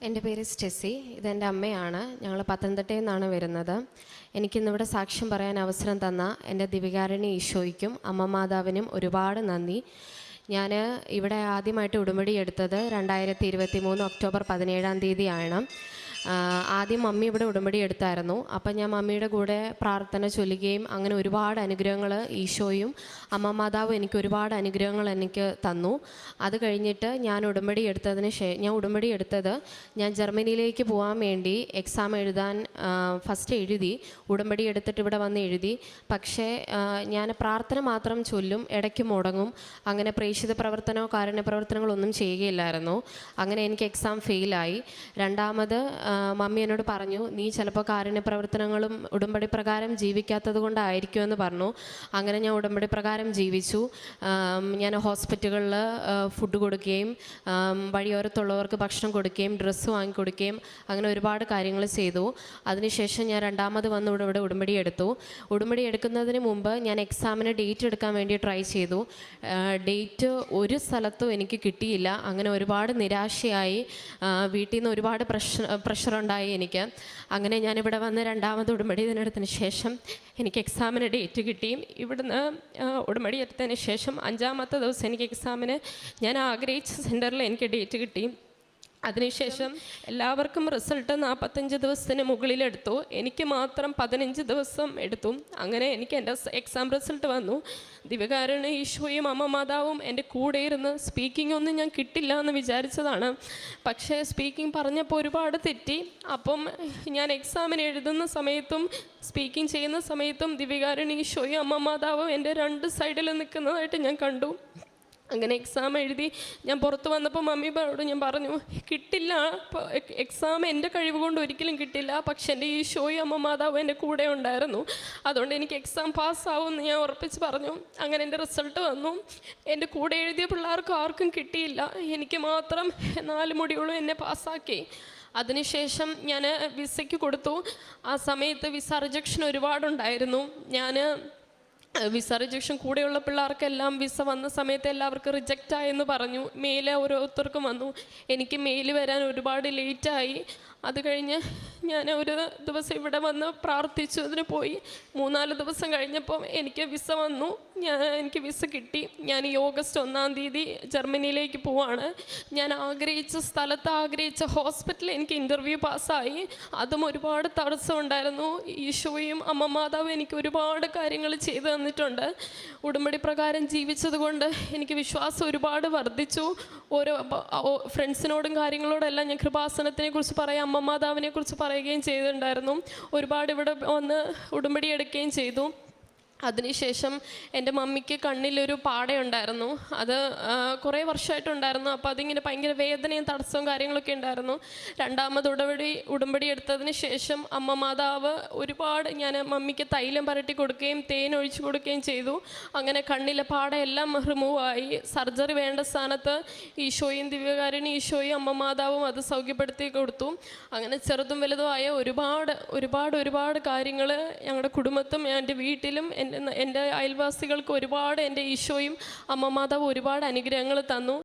എൻ്റെ പേര് സ്റ്റെസി. ഇതെൻ്റെ അമ്മയാണ്. ഞങ്ങൾ പത്തനംതിട്ടയിൽ നിന്നാണ് വരുന്നത്. എനിക്കിന്നിവിടെ സാക്ഷ്യം പറയാൻ അവസരം തന്ന എൻ്റെ ദിവികാരുണ്യ ഈശോയ്ക്കും അമ്മ മാതാവിനും ഒരുപാട് നന്ദി. ഞാൻ ഇവിടെ ആദ്യമായിട്ട് ഉടമ്പടി എടുത്തത് 2023 ഒക്ടോബർ 17 ആദ്യം മമ്മി ഇവിടെ ഉടമ്പടി എടുത്തായിരുന്നു. അപ്പം ഞാൻ മമ്മിയുടെ കൂടെ പ്രാർത്ഥന ചൊല്ലുകയും അങ്ങനെ ഒരുപാട് അനുഗ്രഹങ്ങൾ ഈശോയും അമ്മ മാതാവും എനിക്ക് ഒരുപാട് അനുഗ്രഹങ്ങൾ എനിക്ക് തന്നു. അത് കഴിഞ്ഞിട്ട് ഞാൻ ഉടമ്പടി എടുത്തത് ഞാൻ ജർമ്മനിയിലേക്ക് പോകാൻ വേണ്ടി എക്സാം എഴുതാൻ ഫസ്റ്റ് എഴുതി. ഉടമ്പടി എടുത്തിട്ട് ഇവിടെ വന്ന് എഴുതി. പക്ഷേ ഞാൻ പ്രാർത്ഥന മാത്രം ചൊല്ലും, ഇടയ്ക്ക് മുടങ്ങും. അങ്ങനെ പ്രേക്ഷിത പ്രവർത്തനമോ കാരുണ്യ പ്രവർത്തനങ്ങളൊന്നും ചെയ്യുകയില്ലായിരുന്നു. അങ്ങനെ എനിക്ക് എക്സാം ഫെയിലായി. രണ്ടാമത് മമ്മി എന്നോട് പറഞ്ഞു, നീ ചിലപ്പോൾ കാരുണ്യ പ്രവർത്തനങ്ങളും ഉടമ്പടി പ്രകാരം ജീവിക്കാത്തത് കൊണ്ടായിരിക്കുമെന്ന് പറഞ്ഞു. അങ്ങനെ ഞാൻ ഉടമ്പടി പ്രകാരം ജീവിച്ചു. ഞാൻ ഹോസ്പിറ്റലുകളിൽ ഫുഡ് കൊടുക്കുകയും വഴിയോരത്തുള്ളവർക്ക് ഭക്ഷണം കൊടുക്കുകയും ഡ്രസ്സ് വാങ്ങിക്കൊടുക്കുകയും അങ്ങനെ ഒരുപാട് കാര്യങ്ങൾ ചെയ്തു. അതിനുശേഷം ഞാൻ രണ്ടാമത് വന്ന് ഇവിടെ ഉടമ്പടി എടുത്തു. ഉടമ്പടി എടുക്കുന്നതിന് മുമ്പ് ഞാൻ എക്സാമിന് ഡേറ്റ് എടുക്കാൻ വേണ്ടി ട്രൈ ചെയ്തു. ഡേറ്റ് ഒരു സ്ഥലത്തും എനിക്ക് കിട്ടിയില്ല. അങ്ങനെ ഒരുപാട് നിരാശയായി. വീട്ടിൽ നിന്ന് ഒരുപാട് പ്രഷറുണ്ടായി എനിക്ക്. അങ്ങനെ ഞാനിവിടെ വന്ന് രണ്ടാമത് ഉടമ്പടി ഇതിനെടുത്തതിന് ശേഷം എനിക്ക് എക്സാമിന് ഡേറ്റ് കിട്ടി. ഇവിടുന്ന് ഉടമ്പടി എടുത്തതിന് ശേഷം 5-ാമത്തെ ദിവസം എനിക്ക് എക്സാമിന് ഞാൻ ആഗ്രഹിച്ച സെൻറ്ററിൽ എനിക്ക് ഡേറ്റ് കിട്ടി. അതിനുശേഷം എല്ലാവർക്കും റിസൾട്ട് 45 ദിവസത്തിന് മുകളിലെടുത്തു. എനിക്ക് മാത്രം 15 ദിവസം എടുത്തു. അങ്ങനെ എനിക്ക് എൻ്റെ എക്സാം റിസൾട്ട് വന്നു. ദിവ്യകാരുണ്യ ഈശോയും അമ്മ മാതാവും എൻ്റെ കൂടെ ഇരുന്ന് സ്പീക്കിംഗ് ഒന്നും ഞാൻ കിട്ടില്ല എന്ന് വിചാരിച്ചതാണ്. പക്ഷേ സ്പീക്കിംഗ് പറഞ്ഞപ്പോൾ ഒരുപാട് തെറ്റി. അപ്പം ഞാൻ എക്സാമിന് എഴുതുന്ന സമയത്തും സ്പീക്കിംഗ് ചെയ്യുന്ന സമയത്തും ദിവ്യകാരുണ്യ ഈശോയും അമ്മ മാതാവും എൻ്റെ 2 സൈഡിൽ നിൽക്കുന്നതായിട്ട് ഞാൻ കണ്ടു. അങ്ങനെ എക്സാം എഴുതി ഞാൻ പുറത്ത് വന്നപ്പോൾ മമ്മിയോട് ഞാൻ പറഞ്ഞു, കിട്ടില്ല, എക്സാം എൻ്റെ കഴിവ് കൊണ്ട് ഒരിക്കലും കിട്ടില്ല, പക്ഷെ എൻ്റെ ഈശോയും അമ്മ മാതാവും എൻ്റെ കൂടെ ഉണ്ടായിരുന്നു, അതുകൊണ്ട് എനിക്ക് എക്സാം പാസ്സാവുമെന്ന് ഞാൻ ഉറപ്പിച്ച് പറഞ്ഞു. അങ്ങനെ എൻ്റെ റിസൾട്ട് വന്നു. എൻ്റെ കൂടെ എഴുതിയ പിള്ളേർക്ക് ആർക്കും കിട്ടിയില്ല, എനിക്ക് മാത്രം 4 മുടിയോളം എന്നെ പാസ്സാക്കി. അതിനുശേഷം ഞാൻ വിസയ്ക്ക് കൊടുത്തു. ആ സമയത്ത് വിസ റിജക്ഷൻ ഒരുപാടുണ്ടായിരുന്നു. ഞാൻ വിസ റിജക്ഷൻ കൂടെയുള്ള പിള്ളേർക്കെല്ലാം വിസ വന്ന സമയത്ത് എല്ലാവർക്കും റിജക്റ്റായെന്ന് പറഞ്ഞു. മെയിൽ ഓരോരുത്തർക്കും വന്നു. എനിക്ക് മെയിൽ വരാൻ ഒരുപാട് ലേറ്റായി. അത് കഴിഞ്ഞ് ഞാൻ ഒരു ദിവസം ഇവിടെ വന്ന് പ്രാർത്ഥിച്ചു. അതിന് പോയി 3-4 ദിവസം കഴിഞ്ഞപ്പോൾ എനിക്ക് വിസ വന്നു. എനിക്ക് വിസ കിട്ടി. ഞാൻ ഈ ഓഗസ്റ്റ് 1 ജർമ്മനിയിലേക്ക് പോവാണ്. ഞാൻ ആഗ്രഹിച്ച സ്ഥലത്ത് ആഗ്രഹിച്ച ഹോസ്പിറ്റലിൽ എനിക്ക് ഇൻ്റർവ്യൂ പാസ്സായി. അതും ഒരുപാട് തടസ്സമുണ്ടായിരുന്നു. ഈശോയും അമ്മ മാതാവും എനിക്ക് ഒരുപാട് കാര്യങ്ങൾ ചെയ്തു തന്നിട്ടുണ്ട്. ഉടമ്പടി പ്രകാരം ജീവിച്ചത് കൊണ്ട് എനിക്ക് വിശ്വാസം ഒരുപാട് വർദ്ധിച്ചു. ഓരോ ഫ്രണ്ട്സിനോടും കാര്യങ്ങളോടെല്ലാം ഞാൻ കൃപാസനത്തിനെ കുറിച്ച് പറയാം, അമ്മ മാതാവിനെ കുറിച്ച് പറയുകയും ചെയ്തിട്ടുണ്ടായിരുന്നു. ഒരുപാട് ഇവിടെ വന്ന് ഉടമ്പടി എടുക്കുകയും ചെയ്തു. അതിനുശേഷം എൻ്റെ മമ്മിക്ക് കണ്ണിലൊരു പാടയുണ്ടായിരുന്നു. അത് കുറേ വർഷമായിട്ടുണ്ടായിരുന്നു. അപ്പോൾ അതിങ്ങനെ ഭയങ്കര വേദനയും തടസ്സവും കാര്യങ്ങളൊക്കെ ഉണ്ടായിരുന്നു. രണ്ടാമത് ഉടമ്പടി എടുത്തതിന് ശേഷം അമ്മ മാതാവ് ഒരുപാട് ഞാൻ മമ്മിക്ക് തൈലം പരട്ടി കൊടുക്കുകയും തേൻ ഒഴിച്ചു കൊടുക്കുകയും ചെയ്തു. അങ്ങനെ കണ്ണിലെ പാടയെല്ലാം റിമൂവായി. സർജറി വേണ്ട സ്ഥാനത്ത് ഈശോയും ദിവ്യകാരുണ്യ ഈശോയും അമ്മ മാതാവും അത് സൗഖ്യപ്പെടുത്തി കൊടുത്തു. അങ്ങനെ ചെറുതും വലുതുമായ ഒരുപാട് കാര്യങ്ങൾ ഞങ്ങളുടെ കുടുംബത്തും എൻ്റെ വീട്ടിലും എൻ്റെ അയൽവാസികൾക്ക് ഒരുപാട് എൻ്റെ ഈശോയും അമ്മ മാതാവ് ഒരുപാട് അനുഗ്രഹങ്ങൾ തന്നു.